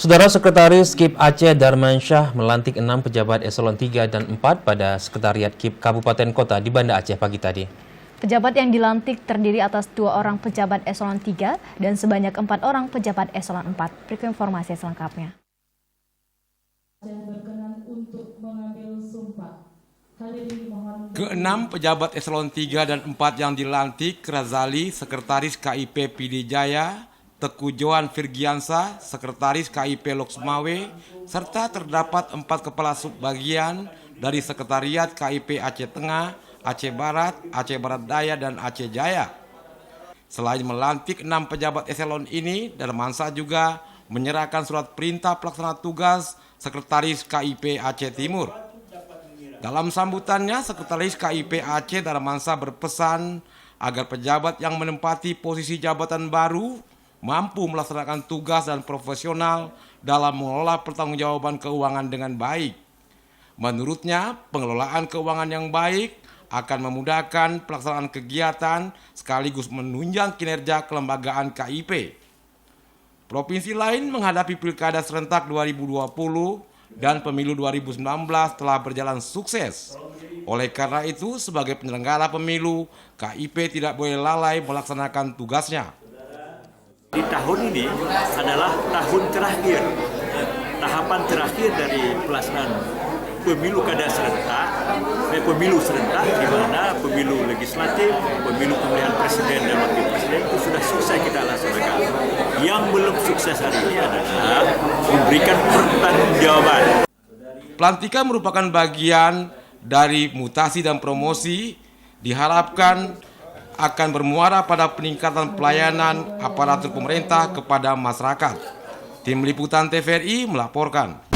Saudara Sekretaris KIP Aceh Darmansyah melantik 6 pejabat eselon 3 dan 4 pada Sekretariat KIP Kabupaten Kota di Banda Aceh pagi tadi. Pejabat yang dilantik terdiri atas 2 orang pejabat eselon 3 dan sebanyak 4 orang pejabat eselon 4. Berikut informasi selengkapnya. Keenam pejabat eselon 3 dan 4 yang dilantik, Razali, Sekretaris KIP PD Jaya, Teku Johan Firgiansa, Sekretaris KIP Loksmawe, serta terdapat 4 kepala subbagian dari Sekretariat KIP Aceh Tengah, Aceh Barat Daya, dan Aceh Jaya. Selain melantik 6 pejabat eselon ini, Darmansyah juga menyerahkan surat perintah pelaksana tugas Sekretaris KIP Aceh Timur. Dalam sambutannya, Sekretaris KIP Aceh Darmansyah berpesan agar pejabat yang menempati posisi jabatan baru mampu melaksanakan tugas dan profesional dalam mengelola pertanggungjawaban keuangan dengan baik. Menurutnya, pengelolaan keuangan yang baik akan memudahkan pelaksanaan kegiatan sekaligus menunjang kinerja kelembagaan KIP. Provinsi lain menghadapi Pilkada serentak 2020 dan pemilu 2019 telah berjalan sukses. Oleh karena itu, sebagai penyelenggara pemilu, KIP tidak boleh lalai melaksanakan tugasnya. Di tahun ini adalah tahun terakhir, tahapan terakhir dari pelaksanaan pemilu kada serentak, pemilu serentak di mana pemilu legislatif, pemilu pemilihan presiden dan wakil presiden itu sudah sukses kita laksanakan. Yang belum sukses hari ini adalah memberikan pertanggungjawaban. Pelantikan merupakan bagian dari mutasi dan promosi, diharapkan akan bermuara pada peningkatan pelayanan aparatur pemerintah kepada masyarakat. Tim Liputan TVRI melaporkan.